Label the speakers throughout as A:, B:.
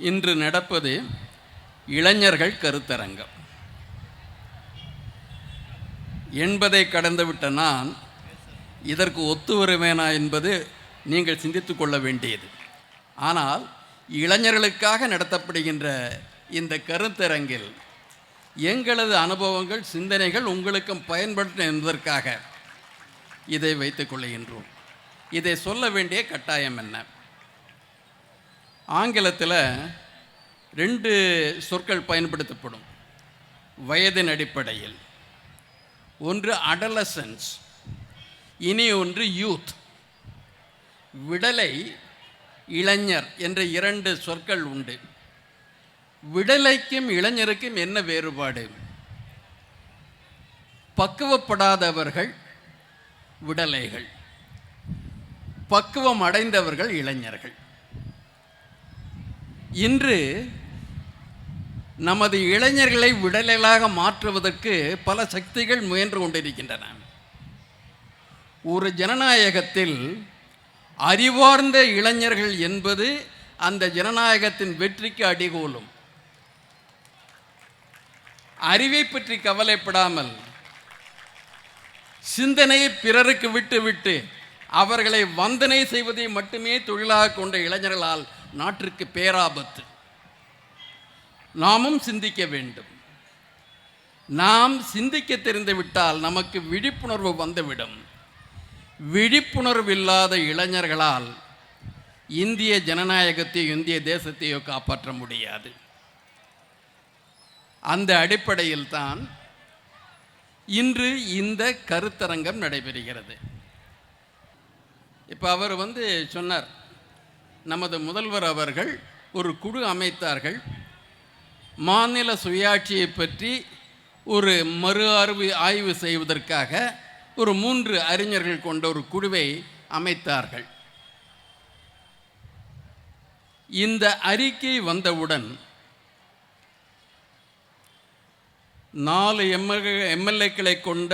A: இன்று நடப்பது இளைஞர்கள் கருத்தரங்கம் என்பதை கடந்துவிட்ட நான் இதற்கு ஒத்து வருவேனா என்பது நீங்கள் சிந்தித்து கொள்ள வேண்டியது. ஆனால் இளைஞர்களுக்காக நடத்தப்படுகின்ற இந்த கருத்தரங்கில் எங்களது அனுபவங்கள் சிந்தனைகள் உங்களுக்கும் பயன்படும் என்பதற்காக இதை வைத்துக் கொள்கின்றோம். இதை சொல்ல வேண்டிய கட்டாயம் என்ன? ஆங்கிலத்தில் 2 சொற்கள் பயன்படுத்தப்படும் வயதின் அடிப்படையில். ஒன்று அடலசன்ஸ், இனி ஒன்று யூத். விடலை, இளைஞர் என்ற 2 சொற்கள் உண்டு. விடலைக்கும் இளைஞருக்கும் என்ன வேறுபாடு? பக்குவப்படாதவர்கள் விடலைகள், பக்குவம் அடைந்தவர்கள் இளைஞர்கள். இன்று நமது இளைஞர்களை விடலைகளாக மாற்றுவதற்கு பல சக்திகள் முயன்று கொண்டிருக்கின்றன. ஒரு ஜனநாயகத்தில் அறிவார்ந்த இளைஞர்கள் என்பது அந்த ஜனநாயகத்தின் வெற்றிக்கு அடிகோலும். அறிவை பற்றி கவலைப்படாமல் சிந்தனையை பிறருக்கு விட்டு அவர்களை வந்தனை செய்வதை மட்டுமே தொழிலாக கொண்ட இளைஞர்களால் நாட்டிற்கு பேராபத்து. நாமும் சிந்திக்க வேண்டும். நாம் சிந்திக்க தெரிந்துவிட்டால் நமக்கு விழிப்புணர்வு வந்துவிடும். விழிப்புணர்வு இல்லாத இளைஞர்களால் இந்திய ஜனநாயகத்தையோ இந்திய தேசத்தையோ காப்பாற்ற முடியாது. அந்த அடிப்படையில் தான் இன்று இந்த கருத்தரங்கம் நடைபெறுகிறது. இப்போ அவர் சொன்னார், நமது முதல்வர் அவர்கள் ஒரு குழு அமைத்தார்கள். மாநில சுயாட்சியை பற்றி ஒரு ஆய்வு செய்வதற்காக ஒரு 3 அறிஞர்கள் கொண்ட ஒரு குழுவை அமைத்தார்கள். இந்த அறிக்கை வந்தவுடன் 4 எம்எல்ஏக்களை கொண்ட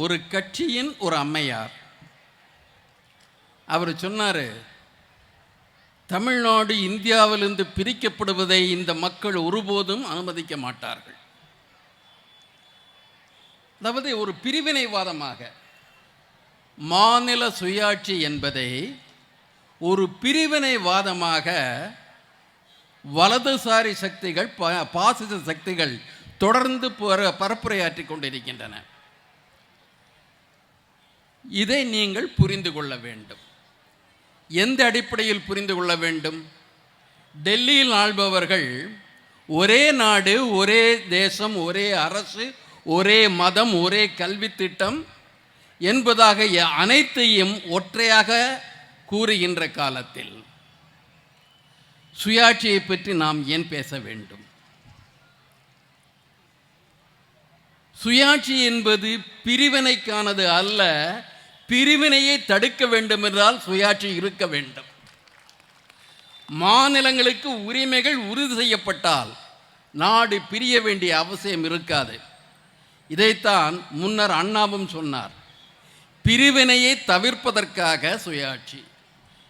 A: ஒரு கட்சியின் ஒரு அம்மையார் அவர் சொன்னார், தமிழ்நாடு இந்தியாவிலிருந்து பிரிக்கப்படுவதை இந்த மக்கள் ஒருபோதும் அனுமதிக்க மாட்டார்கள். அதாவது ஒரு பிரிவினைவாதமாக மாநில சுயாட்சி என்பதை ஒரு பிரிவினைவாதமாக வலதுசாரி சக்திகள், பாசிச சக்திகள் தொடர்ந்து பரப்புரையாற்றி கொண்டிருக்கின்றன. இதை நீங்கள் புரிந்து கொள்ள வேண்டும். எந்த அடிப்படையில் புரிந்து கொள்ள வேண்டும்? டெல்லியில் ஆள்பவர்கள் ஒரே நாடு, ஒரே தேசம், ஒரே அரசு, ஒரே மதம், ஒரே கல்வி திட்டம் என்பதாக அனைத்தையும் ஒற்றையாக கூறுகின்ற காலத்தில் சுயாட்சியை பற்றி நாம் ஏன் பேச வேண்டும்? சுயாட்சி என்பது பிரிவினைக்கானது அல்ல. பிரிவினையை தடுக்க வேண்டும் என்றால் சுயாட்சி இருக்க வேண்டும். மாநிலங்களுக்கு உரிமைகள் உறுதி செய்யப்பட்டால் நாடு பிரிய வேண்டிய அவசியம் இருக்காது. இதைத்தான் முன்னர் அண்ணாவும் சொன்னார். பிரிவினையை தவிர்ப்பதற்காக சுயாட்சி.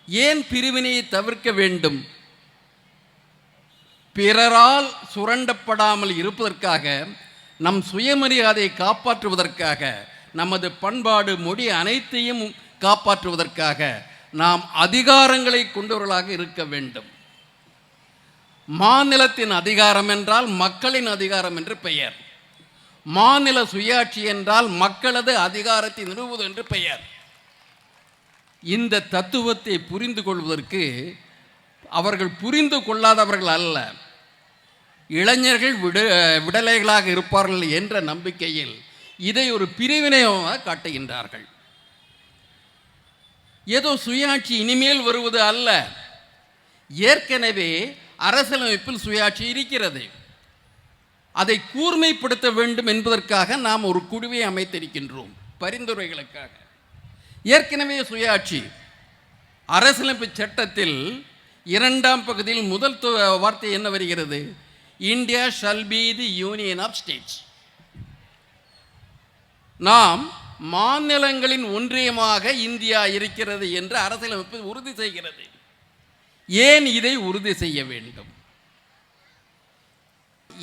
A: ஏன் பிரிவினையை தவிர்க்க வேண்டும்? பிறரால் சுரண்டப்படாமல் இருப்பதற்காக, நம் சுயமரியாதையை காப்பாற்றுவதற்காக, நமது பண்பாடு மொழி அனைத்தையும் காப்பாற்றுவதற்காக நாம் அதிகாரங்களை கொண்டவர்களாக இருக்க வேண்டும். மாநிலத்தின் அதிகாரம் என்றால் மக்களின் அதிகாரம் என்று பெயர். மாநில சுயாட்சி என்றால் மக்களது அதிகாரத்தை நிறுவுவது என்று பெயர். இந்த தத்துவத்தை புரிந்து கொள்வதற்கு அவர்கள் புரிந்து கொள்ளாதவர்கள் அல்ல, இளைஞர்கள் விடலைகளாக இருப்பார்கள் என்ற நம்பிக்கையில் இதை ஒரு பிரிவினையாக காட்டுகின்றார்கள். ஏதோ சுயாட்சி இனிமேல் வருவது அல்ல. ஏற்கனவே அரசியலமைப்பில் சுயாட்சி இருக்கிறது. அதை கூர்மைப்படுத்த வேண்டும் என்பதற்காக நாம் ஒரு குழுவை அமைத்திருக்கின்றோம், பரிந்துரைகளுக்காக. ஏற்கனவே சுயாட்சி அரசியலமைப்பு சட்டத்தில் 2ஆம் பகுதியில் முதல் வார்த்தை என்ன வருகிறது? India shall be the union of states. நாம் மாநிலங்களின் ஒன்றியமாக இந்தியா இருக்கிறது என்று அரசியலமைப்பு உறுதி செய்கிறது. ஏன் இதை உறுதி செய்ய வேண்டும்?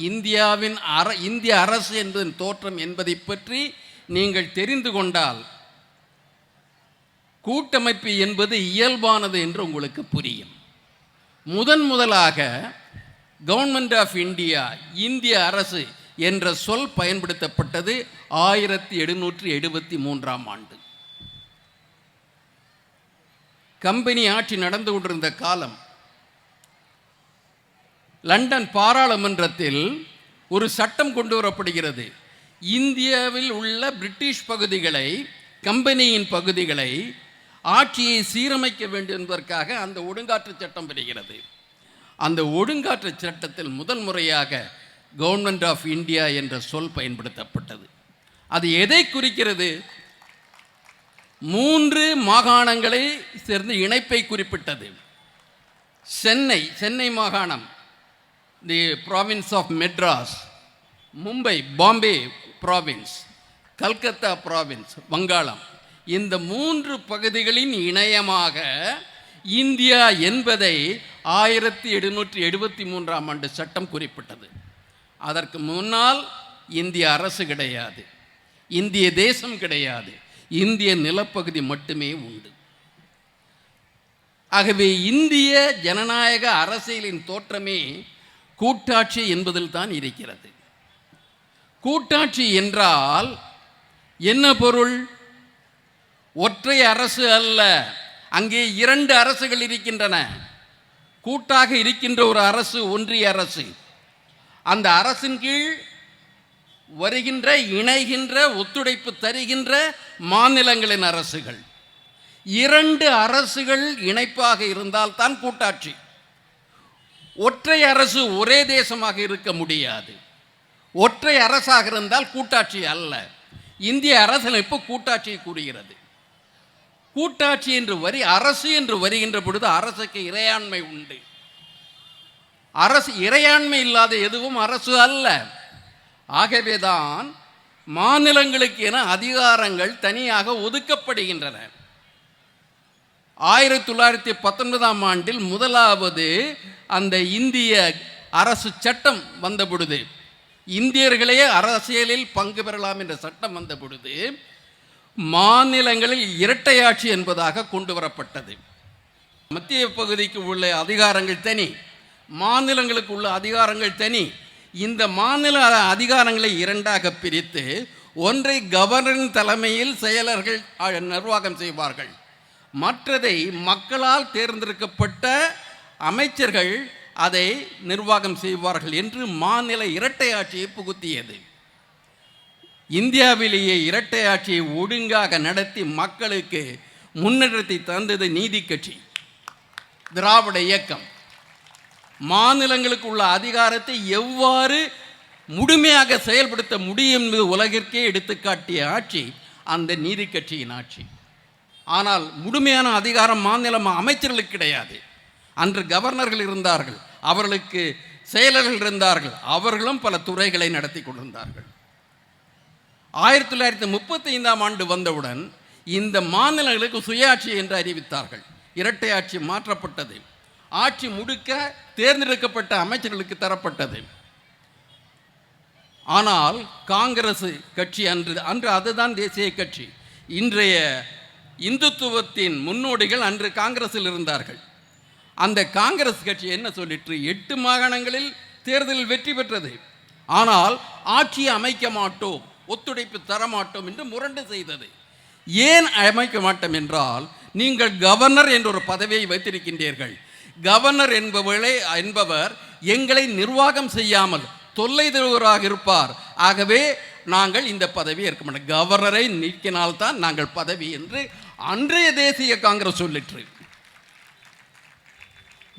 A: இந்திய அரசு என்பதன் தோற்றம் என்பதை பற்றி நீங்கள் தெரிந்து கொண்டால் கூட்டமைப்பு என்பது இயல்பானது என்று உங்களுக்கு புரியும். முதலாக கவர்மெண்ட் ஆஃப் இந்தியா, இந்திய அரசு என்ற சொல் பயன்படுத்தப்பட்டது 1773ஆம் ஆண்டு. கம்பெனி ஆட்சி நடந்து கொண்டிருந்த காலம். லண்டன் பாராளுமன்றத்தில் ஒரு சட்டம் கொண்டு வரப்படுகிறது. இந்தியாவில் உள்ள பிரிட்டிஷ் பகுதிகளை, கம்பெனியின் பகுதிகளை, ஆட்சியை சீரமைக்க வேண்டும் என்பதற்காக அந்த ஒழுங்காற்று சட்டம் வருகிறது. அந்த ஒழுங்காற்று சட்டத்தில் முதல் முறையாக கவர்மெண்ட் ஆஃப் இந்தியா என்ற சொல் பயன்படுத்தப்பட்டது. அது எதை குறிக்கிறது? 3 மாகாணங்களை சேர்ந்து இணைப்பை குறிப்பிட்டது. சென்னை மாகாணம், the province of Madras, Mumbai, Bombay province, Calcutta province, வங்காளம், இந்த 3 பகுதிகளின் இணையமாக இந்தியா என்பதை 1773ஆம் ஆண்டு சட்டம் குறிப்பிட்டது. அதற்கு முன்னால் இந்திய அரசு கிடையாது, இந்திய தேசம் கிடையாது, இந்திய நிலப்பகுதி மட்டுமே உண்டு. ஆகவே இந்திய ஜனநாயக அரசியலின் தோற்றமே கூட்டாட்சி என்பதில் தான் இருக்கிறது. கூட்டாட்சி என்றால் என்ன பொருள்? ஒற்றை அரசு அல்ல, அங்கே 2 அரசுகள் இருக்கின்றன. கூட்டாக இருக்கின்ற ஒரு அரசு ஒன்றிய அரசு. அந்த அரசின் கீழ் வருகின்ற, இணைகின்ற, ஒத்துழைப்பு தருகின்ற மாநிலங்களின் அரசுகள். 2 அரசுகள் இணைப்பாக இருந்தால் தான் கூட்டாட்சி. ஒற்றை அரசு ஒரே தேசமாக இருக்க முடியாது. ஒற்றை அரசாக இருந்தால் கூட்டாட்சி அல்ல. இந்திய அரசியலமைப்பு கூட்டாட்சியை கூறுகிறது. கூட்டாட்சி என்று அரசு என்று வருகின்ற பொழுது அரசுக்கு இறையாண்மை உண்டு. அரசு இறையாண்மை இல்லாத எதுவும் அரசு அல்ல. ஆகவேதான் மாநிலங்களுக்கு என அதிகாரங்கள் தனியாக ஒதுக்கப்படுகின்றன. 1919ஆம் ஆண்டில் முதலாவது அந்த இந்திய அரசு சட்டம் வந்த பொழுது, இந்தியர்களே அரசியலில் பங்கு பெறலாம் என்ற சட்டம் வந்த பொழுது, மாநிலங்களில் இரட்டையாட்சி என்பதாக கொண்டு வரப்பட்டது. மத்திய பகுதிக்கு உள்ள அதிகாரங்கள் தனி, மாநிலங்களுக்கு உள்ள அதிகாரங்கள் தனி. இந்த மாநில அதிகாரங்களை 2ஆக பிரித்து, ஒன்றை கவர்னரின் தலைமையில் செயலர்கள் நிர்வாகம் செய்வார்கள், மற்றதை மக்களால் தேர்ந்தெடுக்கப்பட்ட அமைச்சர்கள் அதை நிர்வாகம் செய்வார்கள் என்று மாநில இரட்டை ஆட்சியை புகுத்தியது. இந்தியாவிலேயே இரட்டை ஆட்சியை ஒழுங்காக நடத்தி மக்களுக்கு முன்னேற்றத்தை தந்தது நீதி கட்சி, திராவிட இயக்கம். மாநிலங்களுக்கு உள்ள அதிகாரத்தை எவ்வாறு முழுமையாக செயல்படுத்த முடியும் என்பது உலகிற்கே எடுத்துக்காட்டிய ஆட்சி அந்த நீதி கட்சியின் ஆட்சி. ஆனால் முழுமையான அதிகாரம் மாநில அமைச்சர்களுக்கு கிடையாது. அன்று கவர்னர்கள் இருந்தார்கள், அவர்களுக்கு செயலர்கள் இருந்தார்கள், அவர்களும் பல துறைகளை நடத்தி கொண்டிருந்தார்கள். 1935ஆம் ஆண்டு வந்தவுடன் இந்த மாநிலங்களுக்கு சுயாட்சி என்று அறிவித்தார்கள். இரட்டை ஆட்சி மாற்றப்பட்டது. ஆட்சி முழுக்க தேர்ந்தெடுக்கப்பட்ட அமைச்சர்களுக்கு தரப்பட்டது. ஆனால் காங்கிரஸ் கட்சி அன்று அதுதான் தேசிய கட்சி. இன்றைய இந்துத்துவத்தின் முன்னோடிகள் அன்று காங்கிரஸில் இருந்தார்கள். அந்த காங்கிரஸ் கட்சி என்ன சொல்லிற்று? 8 மாகாணங்களில் தேர்தலில் வெற்றி பெற்றது. ஆனால் ஆட்சியை அமைக்க மாட்டோம், ஒத்துழைப்பு தரமாட்டோம் என்று முரண்டு செய்தது. ஏன் அமைக்க மாட்டோம் என்றால், நீங்கள் கவர்னர் என்ற ஒரு பதவியை வைத்திருக்கின்றீர்கள். கவர்னர் என்பவர் எங்களை நிர்வாகம் செய்யாமல் தொல்லை தருவராக இருப்பார். ஆகவே நாங்கள் இந்த பதவியை ஏற்க மாட்டோம், கவர்னரை நீக்கினால்தான் நாங்கள் பதவி என்று அன்றைய தேசிய காங்கிரஸ் சொல்லிற்று.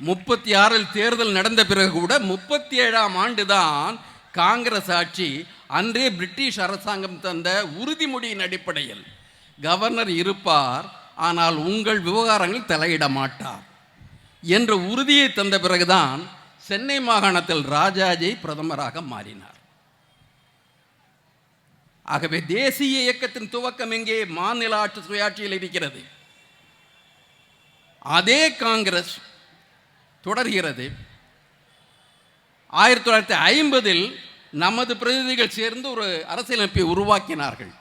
A: 36இல் தேர்தல் நடந்த பிறகு கூட 37ஆம் ஆண்டு தான் காங்கிரஸ் ஆட்சி அன்றே பிரிட்டிஷ் அரசாங்கம் தந்த உறுதிமொழியின் அடிப்படையில் கவர்னர் இருப்பார், ஆனால் உங்கள் விவகாரங்கள் தலையிட மாட்டார் என்ற உறுதியை தந்த பிறகுதான் சென்னை மாகாணத்தில் ராஜாஜி பிரதமராக மாறினார். ஆகவே தேசிய இயக்கத்தின் துவக்கம் எங்கே? மாநில ஆட்சி சுயாட்சியில் இருக்கிறது. அதே காங்கிரஸ் தொடர்கிறது. 1950 நமது பிரதிநிதிகள் சேர்ந்து ஒரு அரசியலமைப்பை உருவாக்கினார்கள்.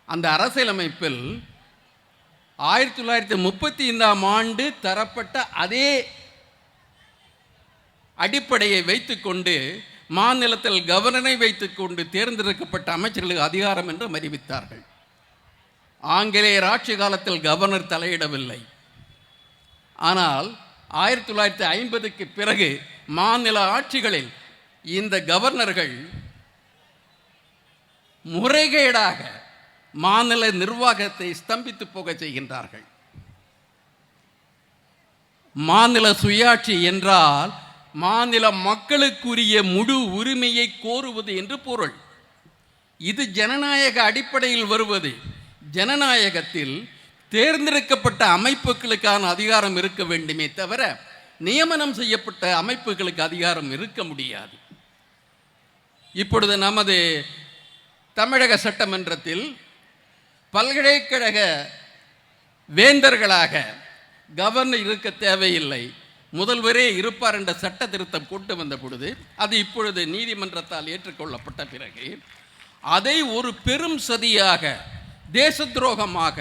A: அந்த அரசியலமைப்பில் 1935 தரப்பட்ட அதே அடிப்படையை வைத்துக்கொண்டு மாநிலத்தில் கவர்னரை வைத்துக்கொண்டு தேர்ந்தெடுக்கப்பட்ட அமைச்சர்களுக்கு அதிகாரம் என்று அறிவித்தார்கள். ஆங்கிலேயர் ஆட்சி காலத்தில் கவர்னர் தலையிடவில்லை. ஆனால் 1950க்கு பிறகு மாநில ஆட்சிகளில் இந்த கவர்னர்கள் முறைகேடாக மாநில நிர்வாகத்தை ஸ்தம்பித்து போக செய்கின்றார்கள். மாநில சுயாட்சி என்றால் மாநில மக்களுக்குரிய முழு உரிமையை கோருவது என்று பொருள். இது ஜனநாயக அடிப்படையில் வருவது. ஜனநாயகத்தில் தேர்ந்தெடுக்கப்பட்ட அமைப்புகளுக்கான அதிகாரம் இருக்க வேண்டுமே தவிர நியமனம் செய்யப்பட்ட அமைப்புகளுக்கு அதிகாரம் இருக்க முடியாது. இப்பொழுது நமது தமிழக சட்டமன்றத்தில் பல்கலைக்கழக வேந்தர்களாக கவர்னர் இருக்க தேவையில்லை, முதல்வரே இருப்பார் என்ற சட்ட திருத்தம் கொண்டு வந்த பொழுது அது இப்பொழுது நீதிமன்றத்தால் ஏற்றுக்கொள்ளப்பட்ட பிறகு அதை ஒரு பெரும் சதியாக, தேச துரோகமாக,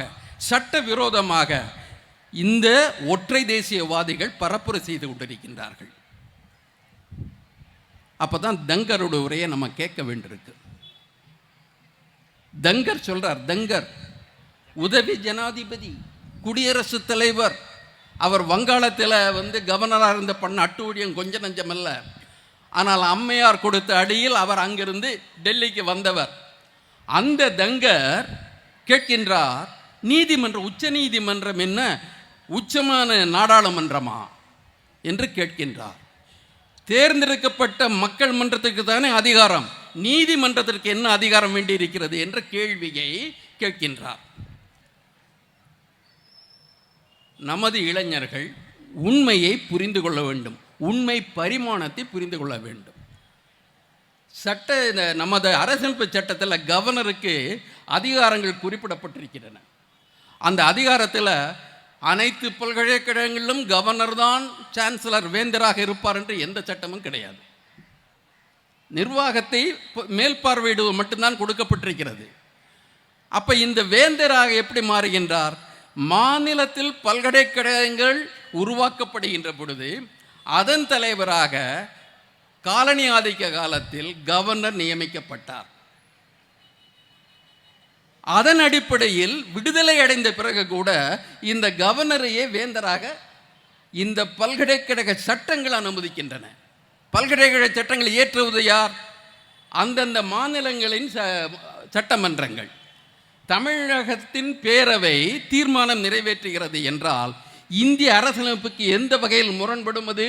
A: சட்ட விரோதமாக இந்த ஒற்றை தேசியவாதிகள் பரப்புரை செய்து கொண்டிருக்கின்றார்கள். அப்பதான் தங்கருடைய உரையை நம்ம கேட்க வேண்டியிருக்கு. தங்கர் சொல்றார், தங்கர் உதவி ஜனாதிபதி, குடியரசுத் தலைவர். அவர் வங்காளத்தில் கவர்னராக இருந்த பண்ண அட்டூழியம் கொஞ்சம் நஞ்சமல்ல. ஆனால் அம்மையார் கொடுத்த அடியில் அவர் அங்கிருந்து டெல்லிக்கு வந்தவர். அந்த தங்கர் கேட்கின்றார், நீதிமன்றம், உச்ச நீதிமன்றம் என்ன உச்சமான நாடாளுமன்றமா என்று கேட்கின்றார். தேர்ந்தெடுக்கப்பட்ட மக்கள் மன்றத்துக்கு தானே அதிகாரம், நீதிமன்றத்திற்கு என்ன அதிகாரம் வேண்டியிருக்கிறது என்ற கேள்வியை கேட்கின்றார். நமது இளைஞர்கள் உண்மையை புரிந்து கொள்ள வேண்டும், உண்மை பரிமாணத்தை புரிந்து கொள்ள வேண்டும். நமது அரசியலமைப்பு சட்டத்தில் கவர்னருக்கு அதிகாரங்கள் குறிப்பிடப்பட்டிருக்கின்றன. அந்த அதிகாரத்தில் அனைத்து பல்கலைக்கழகங்களிலும் கவர்னர் தான் சான்சலர், வேந்தராக இருப்பார் என்று எந்த சட்டமும் கிடையாது. நிர்வாகத்தை மேல்பார்வையிடுவது மட்டும்தான் கொடுக்கப்பட்டிருக்கிறது. அப்ப இந்த வேந்தராக எப்படி மாறுகின்றார்? மாநிலத்தில் பல்கலைக்கழகங்கள் உருவாக்கப்படுகின்ற பொழுது அதன் தலைவராக காலனி ஆதிக்க காலத்தில் கவர்னர் நியமிக்கப்பட்டார். அதன் அடிப்படையில் விடுதலை அடைந்த பிறகு கூட இந்த கவர்னரையே வேந்தராக இந்த பல்கலைக்கழக சட்டங்கள் அனுமதிக்கின்றன. பல்கலைக்கழக சட்டங்களை இயற்றுவது யார்? அந்தந்த மாநிலங்களின் சட்டமன்றங்கள். தமிழகத்தின் பேரவை தீர்மானம் நிறைவேற்றுகிறது என்றால் இந்திய அரசியலமைப்புக்கு எந்த வகையில் முரண்படும் அது?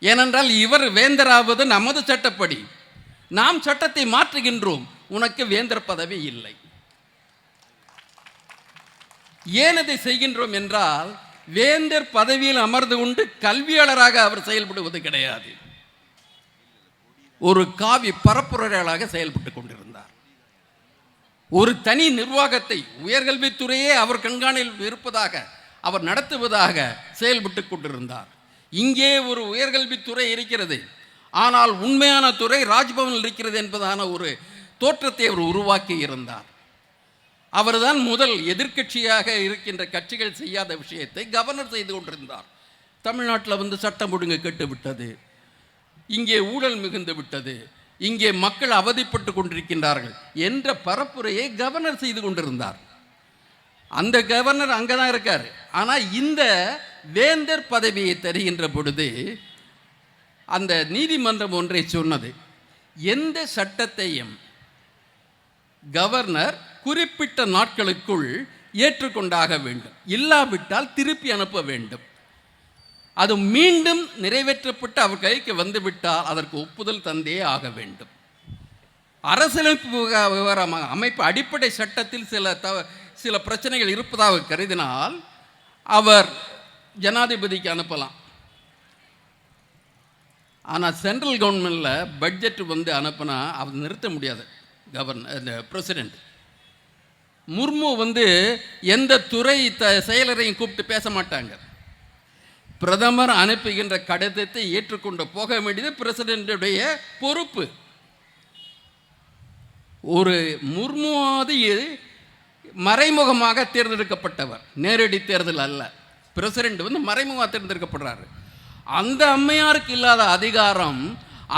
A: ஏனென்றால் இவர் வேந்தராவது நமது சட்டப்படி, நாம் சட்டத்தை மாற்றுகின்றோம், உனக்கு வேந்தர் பதவி இல்லை. ஏன் அதை செய்கின்றோம் என்றால் வேந்தர் பதவியில் அமர்ந்து கொண்டு கல்வியாளராக அவர் செயல்படுவது கிடையாது, ஒரு காவி பரப்புரையாளராக செயல்பட்டு கொண்டிருந்தார். ஒரு தனி நிர்வாகத்தை, உயர்கல்வித்துறையே அவர் கண்காணில் இருப்பதாக, அவர் நடத்துவதாக செயல்பட்டு கொண்டிருந்தார். இங்கே ஒரு உயர்கல்வித்துறை இருக்கிறது, ஆனால் உண்மையான துறை ராஜ்பவனில் இருக்கிறது என்பதான ஒரு தோற்றத்தை அவர் உருவாக்கி இருந்தார். அவர்தான் முதல் எதிர்க்கட்சியாக இருக்கின்ற கட்சிகள் செய்யாத விஷயத்தை கவர்னர் செய்து கொண்டிருந்தார். தமிழ்நாட்டில் சட்டம் ஒழுங்கு கெட்டுவிட்டது, இங்கே ஊழல் மிகுந்து விட்டது, இங்கே மக்கள் அவதிப்பட்டு கொண்டிருக்கின்றார்கள் என்ற பரப்புரையை கவர்னர் செய்து கொண்டிருந்தார். அந்த கவர்னர் அங்கே தான் இருக்கார். ஆனால் இந்த வேந்தர் பதவியை தருகின்ற பொழுது அந்த நீதிமன்றம் ஒன்றை சொன்னது, எந்த சட்டத்தையும் கவர்னர் குறிப்பிட்ட நாட்களுக்குள் ஏற்றுக்கொண்டாக வேண்டும், இல்லாவிட்டால் திருப்பி அனுப்ப வேண்டும். அது மீண்டும் நிறைவேற்றப்பட்டு அவர் கைக்கு வந்துவிட்டால் அதற்கு ஒப்புதல் தந்தே ஆக வேண்டும். அரசியலமைப்பு விவரமாக அமைப்பு அடிப்படை சட்டத்தில் சில பிரச்சனைகள் இருப்பதாக கருதினால் அவர் ஜனாதிபதிக்கு அனுப்பலாம். ஆனால் சென்ட்ரல் கவர்மெண்டில் பட்ஜெட் அனுப்பினா அவர் நிறுத்த முடியாது. கவர்னர் பிரசிடென்ட் முர்மு எந்த துறை செயலரையும் கூப்பிட்டு பேச மாட்டாங்க. பிரதமர் அனுப்புகின்ற கடிதத்தை ஏற்றுக்கொண்டு போக வேண்டியது பிரசிடென்ட்டுடைய பொறுப்பு. ஒரு முர்முவாதி மறைமுகமாக தேர்ந்தெடுக்கப்பட்டவர், நேரடி தேர்தல் அல்ல. பிரசிடென்ட் வந்து மறைமுகமாக தேர்ந்தெடுக்கப்படுறாரு. அந்த அம்மையாருக்கு இல்லாத அதிகாரம்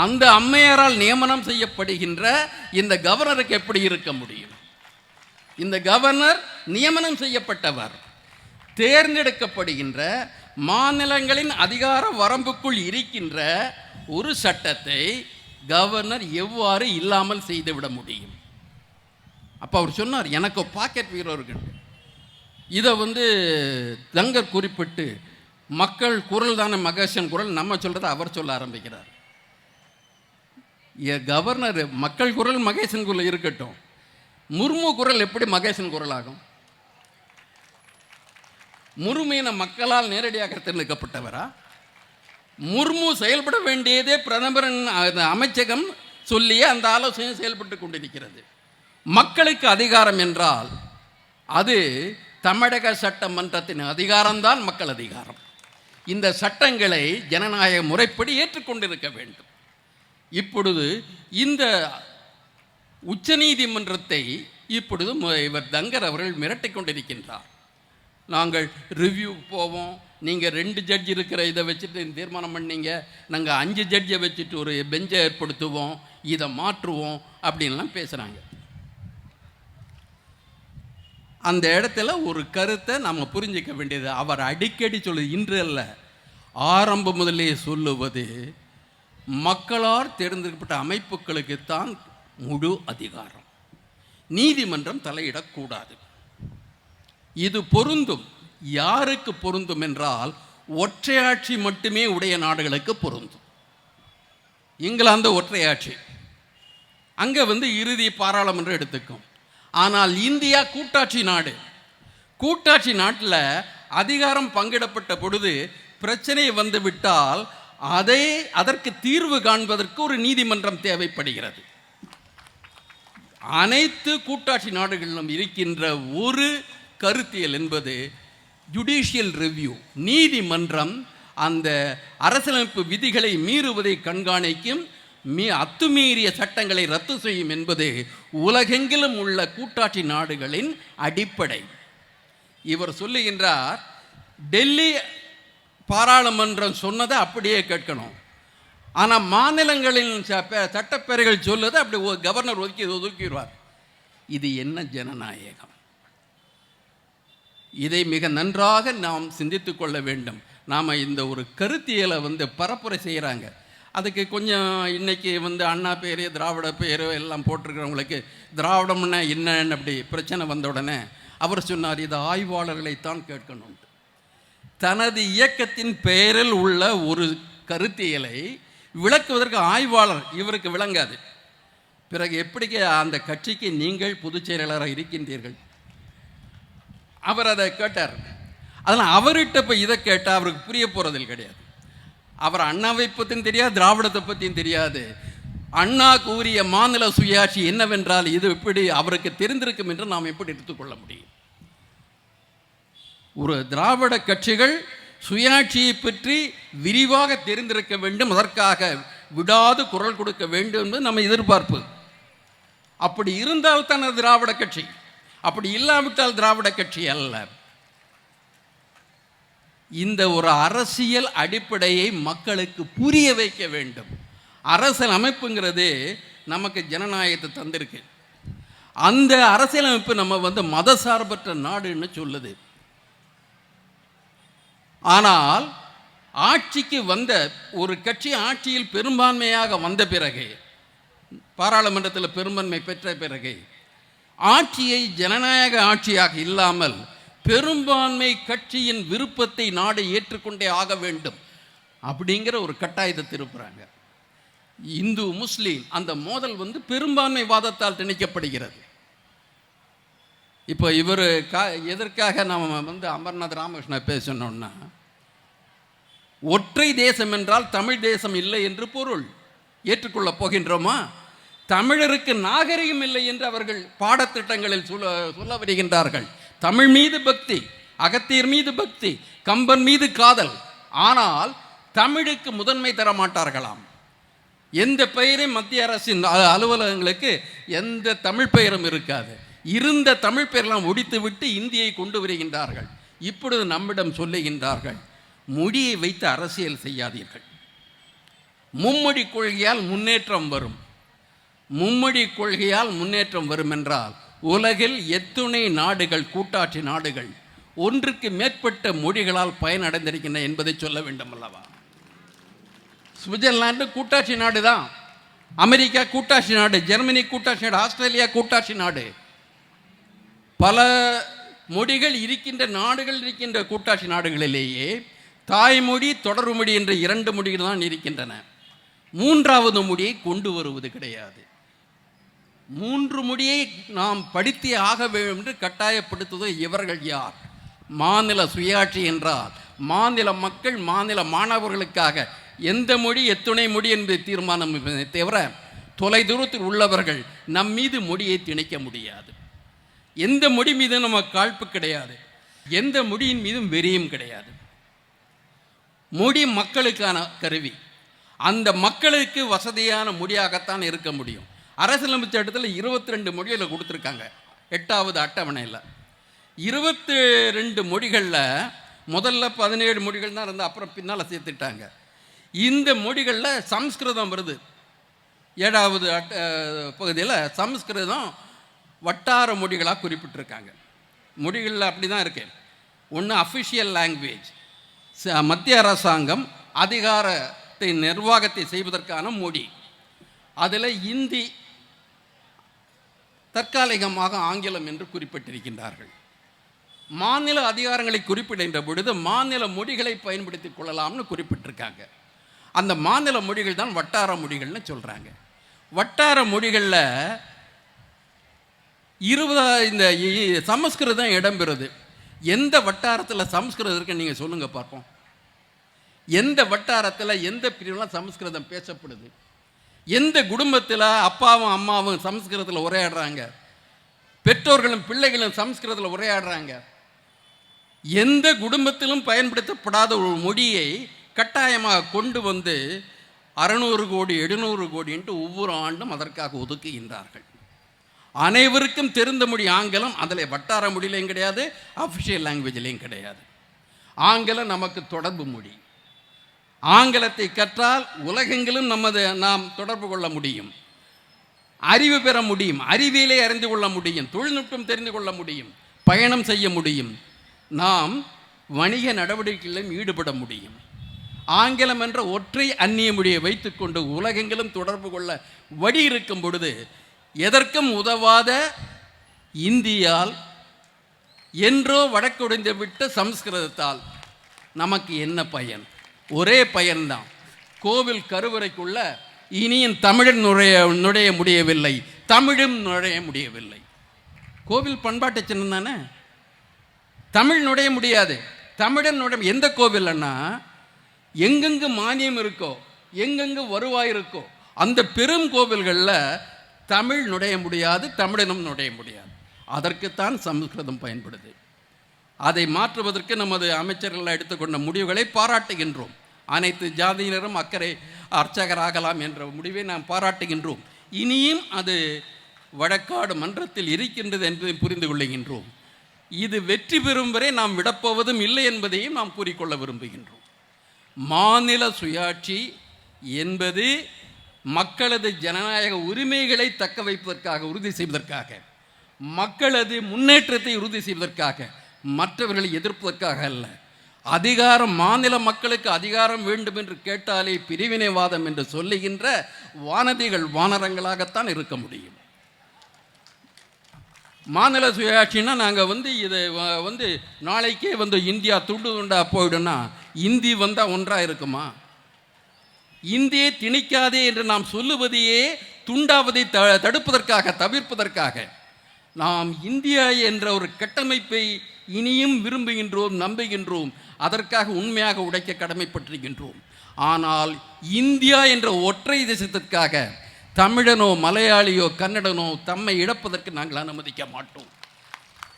A: அந்த அம்மையாரால் நியமனம் செய்யப்படுகின்ற இந்த கவர்னருக்கு எப்படி இருக்க முடியும்? இந்த கவர்னர் நியமனம் செய்யப்பட்டவர். தேர்ந்தெடுக்கப்படுகின்ற மாநிலங்களின் அதிகார வரம்புக்குள் இருக்கின்ற ஒரு சட்டத்தை கவர்னர் எவ்வாறு இல்லாமல் செய்துவிட முடியும்? அப்போ அவர் சொன்னார், எனக்கு பாக்கெட் வீரர்கள். இதை வந்து தங்கர் குறிப்பிட்டு மக்கள் குரல் தானே மகேசன் குரல், நம்ம சொல்கிறத அவர் சொல்ல ஆரம்பிக்கிறார். கவர்னர் மக்கள் குரல் மகேசன் குரல் இருக்கட்டும், முர்மு குரல் எப்படி மகேசன் குரல் ஆகும்? முர்முவின மக்களால் நேரடியாக தேர்ந்தெடுக்கப்பட்டவரா? முர்மு செயல்பட வேண்டியதே பிரதமரின் அமைச்சகம் சொல்லியே அந்த ஆலோசனை செயல்பட்டு கொண்டிருக்கிறது. மக்களுக்கு அதிகாரம் என்றால் அது தமிழக சட்டமன்றத்தின் அதிகாரம்தான் மக்கள் அதிகாரம். இந்த சட்டங்களை ஜனநாயக முறைப்படி ஏற்றுக்கொண்டிருக்க வேண்டும். இப்பொழுது இந்த உச்சநீதிமன்றத்தை இப்பொழுது இவர் தங்கர் அவர்கள் மிரட்டிக் கொண்டிருக்கின்றார். நாங்கள் ரிவ்யூ போவோம், நீங்கள் 2 ஜட்ஜ் இருக்கிற இதை வச்சுட்டு தீர்மானம் பண்ணீங்க, நாங்கள் 5 ஜட்ஜை வச்சுட்டு ஒரு பெஞ்சை ஏற்படுத்துவோம், இதை மாற்றுவோம் அப்படின்லாம் பேசுகிறாங்க. அந்த இடத்துல ஒரு கருத்தை நம்ம புரிஞ்சிக்க வேண்டியது, அவர் அடிக்கடி சொல்லுது, இன்று அல்ல ஆரம்பம் முதலே சொல்லுவது, மக்களால் தேர்ந்தெடுக்கப்பட்ட அமைப்புகளுக்குத்தான் முழு அதிகாரம், நீதிமன்றம் தலையிடக்கூடாது. இது பொருந்தும். யாருக்கு பொருந்தும் என்றால் ஒற்றையாட்சி மட்டுமே உடைய நாடுகளுக்கு பொருந்தும். இங்கிலாந்து ஒற்றையாட்சி, அங்கே வந்து இறுதி பாராளுமன்றம் எடுத்துக்கும். ஆனால் இந்தியா கூட்டாட்சி நாடு. கூட்டாட்சி நாட்டில் அதிகாரம் பங்கிடப்பட்ட பொழுது பிரச்சனை வந்துவிட்டால் அதற்கு தீர்வு காண்பதற்கு ஒரு நீதிமன்றம் தேவைப்படுகிறது. அனைத்து கூட்டாட்சி நாடுகளிலும் இருக்கின்ற ஒரு கருத்தியல் என்பது ஜுடிஷியல் ரிவ்யூ. நீதிமன்றம் அந்த அரசியலமைப்பு விதிகளை மீறுவதை கண்காணிக்கும், அத்துமீறிய சட்டங்களை ரத்து செய்யும் என்பது உலகெங்கிலும் உள்ள கூட்டாட்சி நாடுகளின் அடிப்படை. இவர் சொல்லுகின்றார், டெல்லி பாராளுமன்றம் சொன்னதை அப்படியே கேட்கணும், ஆனால் மாநிலங்களின் சட்டப்பேரவைகள் சொல்லுதை அப்படி கவர்னர் ஒதுக்கிடுவார். இது என்ன ஜனநாயகம்? இதை மிக நன்றாக நாம் சிந்தித்து கொள்ள வேண்டும். நாம் இந்த ஒரு கருத்தியலை வந்து பரப்புரை செய்கிறாங்க. அதுக்கு கொஞ்சம் இன்றைக்கி வந்து அண்ணா பேர், திராவிட பேர் எல்லாம் போட்டிருக்கிறவங்களுக்கு திராவிடம்னா என்னன்னு அப்படி பிரச்சனை வந்த உடனே அவர் சொன்னார், இது ஆய்வாளர்களைத்தான் கேட்கணும். தனது இயக்கத்தின் பெயரில் உள்ள ஒரு கருத்தியலை விளக்குவதற்கு ஆய்வாளர் இவருக்கு விளங்காது. பிறகு எப்படி அந்த கட்சிக்கு நீங்கள் பொதுச் செயலாளராக இருக்கின்றீர்கள்? அவர் அதை கேட்டார். அதனால் அவர்கிட்ட இப்போ இதை கேட்டால் அவருக்கு புரிய போகிறதில் கிடையாது. அவர் அண்ணாவை பற்றியும் தெரியாது, திராவிடத்தை பற்றியும் தெரியாது. அண்ணா கூறிய மாநில சுயாட்சி என்னவென்றால் இது எப்படி அவருக்கு தெரிந்திருக்கும் என்று நாம் எப்படி எடுத்துக்கொள்ள முடியும்? ஒரு திராவிட கட்சிகள் சுயாட்சியை பற்றி விரிவாக தெரிந்திருக்க வேண்டும், அதற்காக விடாது குரல் கொடுக்க வேண்டும் என்பது நம்ம எதிர்பார்ப்பு. அப்படி இருந்தால் தான் திராவிட கட்சி, அப்படி இல்லாவிட்டால் திராவிட கட்சி அல்ல. இந்த ஒரு அரசியல் அடிப்படையை மக்களுக்கு புரிய வைக்க வேண்டும். அரசியல் அமைப்புங்கிறது நமக்கு ஜனநாயகத்தை தந்திருக்கு. அந்த அரசியல் அமைப்பு நம்ம வந்து மதசார்பற்ற நாடுன்னு சொல்லுது. ஆனால் ஆட்சிக்கு வந்த ஒரு கட்சி ஆட்சியில் பெரும்பான்மையாக வந்த பிறகு, பாராளுமன்றத்தில் பெரும்பான்மை பெற்ற பிறகு, ஆட்சியை ஜனநாயக ஆட்சியாக இல்லாமல் பெரும்பான்மை கட்சியின் விருப்பத்தை நாடு ஏற்றுக்கொண்டே ஆக வேண்டும் அப்படிங்கிற ஒரு கட்டாயத்தை திருப்புறாங்க. இந்து முஸ்லீம் அந்த மோதல் வந்து பெரும்பான்மை வாதத்தால் திணிக்கப்படுகிறது. இப்போ இவர் எதற்காக நம்ம வந்து அமர்நாத் ராமகிருஷ்ண பேசணும்னா, ஒற்றை தேசம் என்றால் தமிழ் தேசம் இல்லை என்று பொருள். ஏற்றுக்கொள்ளப் போகின்றோமா? தமிழருக்கு நாகரிகம் இல்லை என்று அவர்கள் பாடத்திட்டங்களில் சொல்ல வருகின்றார்கள். தமிழ் மீது பக்தி, அகத்தியர் மீது பக்தி, கம்பன் மீது காதல், ஆனால் தமிழுக்கு முதன்மை தர மாட்டார்களாம். எந்த பெயரையும் மத்திய அரசின் அலுவலகங்களுக்கு எந்த தமிழ் பெயரும் இருக்காது. இருந்த தமிழ் பெயரெல்லாம் ஒடித்துவிட்டு இந்தியை கொண்டு வருகின்றார்கள். இப்பொழுது நம்மிடம் சொல்லுகின்றார்கள், மொழியை வைத்து அரசியல் செய்யாதீர்கள், மும்மொழி கொள்கையால் முன்னேற்றம் வரும். மும்மொழி கொள்கையால் முன்னேற்றம் வரும் என்றால் உலகில் எத்துணை நாடுகள், கூட்டாட்சி நாடுகள் ஒன்றுக்கு மேற்பட்ட மொழிகளால் பயனடைந்திருக்கின்றன என்பதை சொல்ல வேண்டும் அல்லவா? சுவிட்சர்லாந்து கூட்டாட்சி நாடு தான், அமெரிக்கா கூட்டாட்சி நாடு, ஜெர்மனி கூட்டாட்சி நாடு, ஆஸ்திரேலியா கூட்டாட்சி நாடு. பல மொழிகள் இருக்கின்ற நாடுகள் இருக்கின்ற கூட்டாட்சி நாடுகளிலேயே தாய்மொழி, தொடர்மொழி என்ற 2 மொழிகள் தான் இருக்கின்றன. 3வது மொழியை கொண்டு வருவது கிடையாது. 3 மொழியை நாம் படித்தே ஆக வேண்டும் என்று கட்டாயப்படுத்துவது இவர்கள் யார்? மாநில சுயாட்சி என்றால் மாநில மக்கள், மாநில மாணவர்களுக்காக எந்த மொழி எத்துணை மொழி என்பதை தீர்மானம் தவிர தொலைதூரத்தில் உள்ளவர்கள் நம் மீது மொழியை திணிக்க முடியாது. எந்த மொழி மீது நமக்கு காழ்ப்பு கிடையாது, எந்த மொழியின் மீதும் வெறியும் கிடையாது. மொழி மக்களுக்கான கருவி, அந்த மக்களுக்கு வசதியான மொழியாகத்தான் இருக்க முடியும். அரசியலமைப்பு சட்டத்தில் 22 மொழிகளை கொடுத்துருக்காங்க. 8வது அட்டவணையில் 22 மொழிகளில் முதல்ல 17 மொழிகள் தான் இருந்து அப்புறம் பின்னால் சேர்த்துட்டாங்க. இந்த மொழிகளில் சம்ஸ்கிருதம் வருது. 7வது பகுதியில் சம்ஸ்கிருதம் வட்டார மொழிகளாக குறிப்பிட்டிருக்காங்க. மொழிகளில் அப்படி தான் இருக்கு. ஒன்று அஃபிஷியல் லாங்குவேஜ், மத்திய அரசாங்கம் அதிகாரத்தை நிர்வாகத்தை செய்வதற்கான மொழி. அதில் இந்தி, தற்காலிகமாக ஆங்கிலம் என்று குறிப்பிட்டிருக்கின்றார்கள். மாநில அதிகாரங்களை குறிப்பிடுகின்ற பொழுது மாநில மொழிகளை பயன்படுத்திக் கொள்ளலாம்னு குறிப்பிட்டிருக்காங்க. அந்த மாநில மொழிகள் தான் வட்டார மொழிகள்னு சொல்கிறாங்க. வட்டார மொழிகளில் இந்த சமஸ்கிருதம் இடம்பெறுது. எந்த வட்டாரத்தில் சமஸ்கிருதம் இருக்குன்னு நீங்கள் சொல்லுங்கள் பார்ப்போம். எந்த வட்டாரத்தில் எந்த பிரிவுலாம் சமஸ்கிருதம் பேசப்படுது? எந்த குடும்பத்தில் அப்பாவும் அம்மாவும் சமஸ்கிருதத்தில் உரையாடுறாங்க? பெற்றோர்களும் பிள்ளைகளும் சமஸ்கிருதத்தில் உரையாடுறாங்க. எந்த குடும்பத்திலும் பயன்படுத்தப்படாத ஒரு மொழியை கட்டாயமாக கொண்டு வந்து 600 கோடி 700 கோடி என்று ஒவ்வொரு ஆண்டும் அதற்காக ஒதுக்குகின்றார்கள். அனைவருக்கும் தெரிந்த மொழி ஆங்கிலம். அதில் வட்டார மொழியிலையும் கிடையாது, அஃபிஷியல் லாங்குவேஜ்லேயும் கிடையாது. ஆங்கிலம் நமக்கு தொடர்பு மொழி. ஆங்கிலத்தை கற்றால் உலகெங்கிலும் நாம் தொடர்பு கொள்ள முடியும், அறிவு பெற முடியும், அறிவியலை அறிந்து கொள்ள முடியும், தொழில்நுட்பம் தெரிந்து கொள்ள முடியும், பயணம் செய்ய முடியும், நாம் வணிக நடவடிக்கைகளிலும் ஈடுபட முடியும். ஆங்கிலம் என்ற ஒற்றை அந்நிய மொழியை வைத்துக்கொண்டு உலகெங்கிலும் தொடர்பு கொள்ள வழி இருக்கும் பொழுது எதற்கும் உதவாத இந்தியால், என்றோ வடக்குடைந்து விட்ட சமஸ்கிருதத்தால் நமக்கு என்ன பயன்? ஒரே பயன்தான். கோவில் கருவறைக்குள்ள இனியும் தமிழன் நுழைய முடியவில்லை, தமிழும் நுழைய முடியவில்லை. கோவில் பண்பாட்டு சின்னம் தானே, தமிழ் நுழைய முடியாது. தமிழன் நுழைய எந்த கோவில்னா எங்கெங்கு மானியம் இருக்கோ, எங்கெங்கு வருவாய் இருக்கோ அந்த பெரும் கோவில்களில் தமிழ் நுழைய முடியாது, தமிழனும் நுழைய முடியாது. அதற்குத்தான் சமஸ்கிருதம் பயன்படுது. அதை மாற்றுவதற்கு நமது அமைச்சர்கள் எடுத்துக்கொண்ட முடிவுகளை பாராட்டுகின்றோம். அனைத்து ஜாதியினரும் அக்கறை அர்ச்சகராகலாம் என்ற முடிவை நாம் பாராட்டுகின்றோம். இனியும் அது வழக்காடு மன்றத்தில் இருக்கின்றது என்பதை புரிந்து கொள்ளுகின்றோம். இது வெற்றி பெறும் வரை நாம் விடப்போவதும் இல்லை என்பதையும் நாம் கூறிக்கொள்ள விரும்புகின்றோம். மாநில சுயாட்சி என்பது மக்களது ஜனநாயக உரிமைகளை தக்க வைப்பதற்காக, உறுதி செய்வதற்காக, மக்களது முன்னேற்றத்தை உறுதி செய்வதற்காக, மற்றவர்களை எதிர்ப்பதற்காக அல்ல. அதிகாரம், மாநில மக்களுக்கு அதிகாரம் வேண்டும் என்று கேட்டாலே பிரிவினைவாதம் என்று சொல்லுகின்ற வானதிகள் வானரங்களாகத்தான் இருக்க முடியும். மாநில சுயாட்சின்னா நாங்கள் இதை நாளைக்கே இந்தியா துண்டு துண்டா போயிடும்னா இந்தி வந்தால் ஒன்றாக இருக்குமா? இந்தியை திணிக்காதே என்று நாம் சொல்லுவதையே துண்டாவதை தடுப்பதற்காக, தவிர்ப்பதற்காக நாம் இந்தியா என்ற ஒரு கட்டமைப்பை இனியும் விரும்புகின்றோம், நம்புகின்றோம். அதற்காக உண்மையாக உடைக்க கடமைப்பட்டிருக்கின்றோம். ஆனால் இந்தியா என்ற ஒற்றை தேசத்திற்காக தமிழனோ மலையாளியோ கன்னடனோ தம்மை இழப்பதற்கு நாங்கள் அனுமதிக்க மாட்டோம்.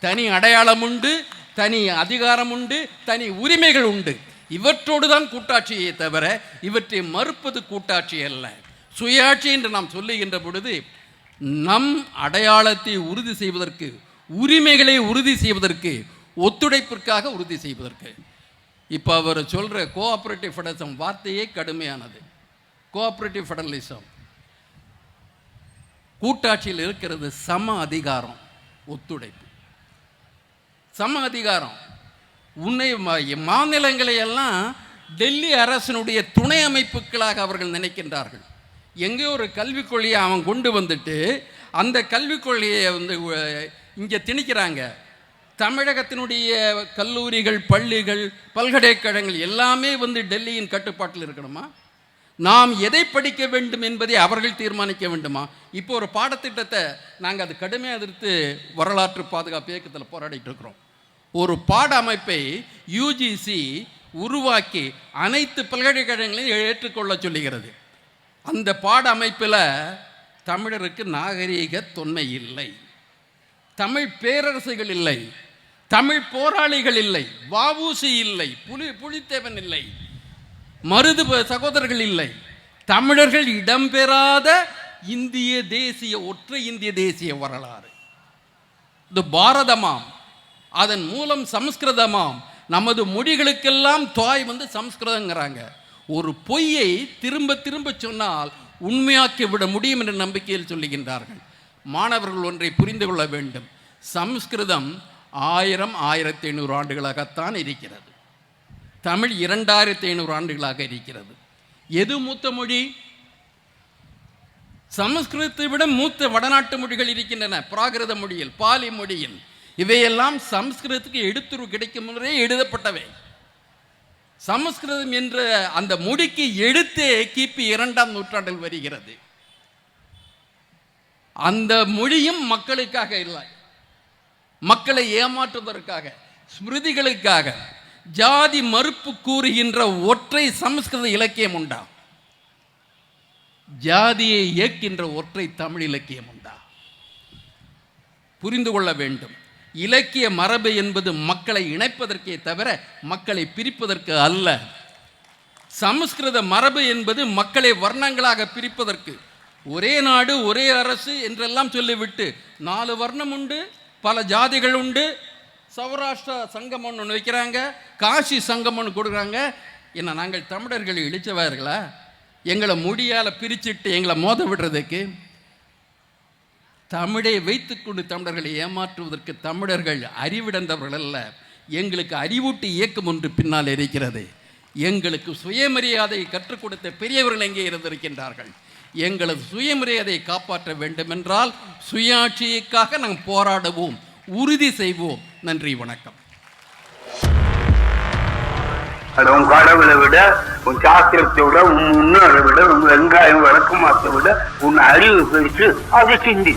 A: தனி அடையாளம் உண்டு, தனி அதிகாரம் உண்டு, தனி உரிமைகள் உண்டு. இவற்றோடு தான் கூட்டாட்சியை தவிர இவற்றை மறுப்பது கூட்டாட்சி அல்ல. சுயாட்சி என்று நாம் சொல்லுகின்ற பொழுது நம் அடையாளத்தை உறுதி செய்வதற்கு, உரிமைகளை உறுதி செய்வதற்கு, ஒத்துழைப்பிற்காக உறுதி செய்வதற்கு. இப்போ அவர் சொல்கிற கோஆப்ரேட்டிவ் ஃபெடரலிசம் வார்த்தையே கடுமையானது. கோஆப்ரேட்டிவ் ஃபெடரலிசம் கூட்டாட்சியில் இருக்கிறது சம அதிகாரம், ஒத்துழைப்பு, சம அதிகாரம். உன்னை மாநிலங்களை எல்லாம் டெல்லி அரசினுடைய துணை அமைப்புகளாக அவர்கள் நினைக்கின்றார்கள். எங்கே ஒரு கல்விக் கொள்கையை அவன் கொண்டு வந்துட்டு அந்த கல்விக் கொள்கையை வந்து இங்கே திணிக்கிறாங்க. தமிழகத்தினுடைய கல்லூரிகள், பள்ளிகள், பல்கலைக்கழகங்கள் எல்லாமே வந்து டெல்லியின் கட்டுப்பாட்டில் இருக்கணுமா? நாம் எதை படிக்க வேண்டும் என்பதை அவர்கள் தீர்மானிக்க வேண்டுமா? இப்போ ஒரு பாடத்திட்டத்தை நாங்கள் அது கடுமையாக எதிர்த்து வரலாற்று பாதுகாப்பு இயக்கத்தில் போராடிட்டு இருக்கிறோம். ஒரு பாட அமைப்பை யுஜிசி உருவாக்கி அனைத்து பல்கலைக்கழகங்களையும் ஏற்றுக்கொள்ள சொல்லுகிறது. அந்த பாட அமைப்பில் தமிழருக்கு நாகரீக தொன்மை இல்லை, தமிழ் பேரரசுகள் இல்லை, தமிழ் போராளிகள் இல்லை, வஉசி இல்லை, புலித்தேவன் இல்லை, மருது சகோதரர்கள் இல்லை, தமிழர்கள் இடம்பெறாத இந்திய தேசிய, ஒற்றை இந்திய தேசிய வரலாறு இது பாரதமாம். அதன் மூலம் சமஸ்கிருதமாம். நமது மொழிகளுக்கெல்லாம் தாய் வந்து சமஸ்கிருதங்கிறாங்க. ஒரு பொய்யை திரும்ப திரும்ப சொன்னால் உண்மையாக்கி விட முடியும் என்ற நம்பிக்கையில் சொல்லுகின்றார்கள். மாணவர்கள் ஒன்றை புரிந்து கொள்ள வேண்டும். சமஸ்கிருதம் 1000 1500 ஆண்டுகளாகத்தான் இருக்கிறது. தமிழ் 2500 ஆண்டுகளாக இருக்கிறது. எது மூத்த மொழி? சமஸ்கிருதத்தை விட மூத்த வடநாட்டு மொழிகள் இருக்கின்றன. பிராகிருத மொழியில், பாலி மொழியில். இவையெல்லாம் சமஸ்கிருதத்துக்கு எடுத்துரு கிடைக்கும் முன்னரே எழுதப்பட்டவை. சமஸ்கிருதம் என்ற அந்த மொழிக்கு எழுத்தே கிபி 2ஆம் நூற்றாண்டில் வருகிறது. அந்த மொழியும் மக்களுக்காக இல்லை, மக்களை ஏமாற்றுவதற்காக, ஸ்மிருதிகளுக்காக. ஜாதி மறுப்பு கூறுகின்ற ஒற்றை சமஸ்கிருத இலக்கியம் உண்டா? ஜாதியை இயக்கின்ற ஒற்றை தமிழ் இலக்கியம் உண்டா? புரிந்து கொள்ள வேண்டும். இலக்கிய மரபு என்பது மக்களை இணைப்பதற்கே தவிர மக்களை பிரிப்பதற்கு அல்ல. சமஸ்கிருத மரபு என்பது மக்களை வர்ணங்களாக பிரிப்பதற்கு. ஒரே நாடு, ஒரே அரசு என்றெல்லாம் சொல்லிவிட்டு 4 வர்ணம் உண்டு, பல ஜாதிகள் உண்டு, சௌராஷ்டிரா சங்கமம் ஒன்று வைக்கிறாங்க, காசி சங்கம் ஒன்று கொடுக்குறாங்க. என்ன நாங்கள் தமிழர்கள் இழிச்சவார்களா? எங்களை முடியால் பிரிச்சுட்டு எங்களை மோத விடுறதுக்கு? தமிழை வைத்துக்கொண்டு தமிழர்களை ஏமாற்றுவதற்கு தமிழர்கள் அறிவிடந்தவர்கள் அல்ல. எங்களுக்கு அறிவூட்டி இயக்கம் ஒன்று பின்னால் இருக்கிறது. எங்களுக்கு சுயமரியாதையை கற்றுக் கொடுத்த பெரியவர்கள் எங்கே இருந்திருக்கின்றார்கள். எங்களது சுயமரியாதையை காப்பாற்ற வேண்டுமென்றால் சுயாட்சிக்காக நாங்கள் போராடுவோம், உறுதி செய்வோம். நன்றி, வணக்கம்.
B: உன் கடவுளை விட, உன் சாஸ்திரத்தை விட, உன் முன்னோரை விட, உன் வெங்காயம் வழக்கமாத்தை விட உன் அறிவு பெருசு, அதை சிந்தி.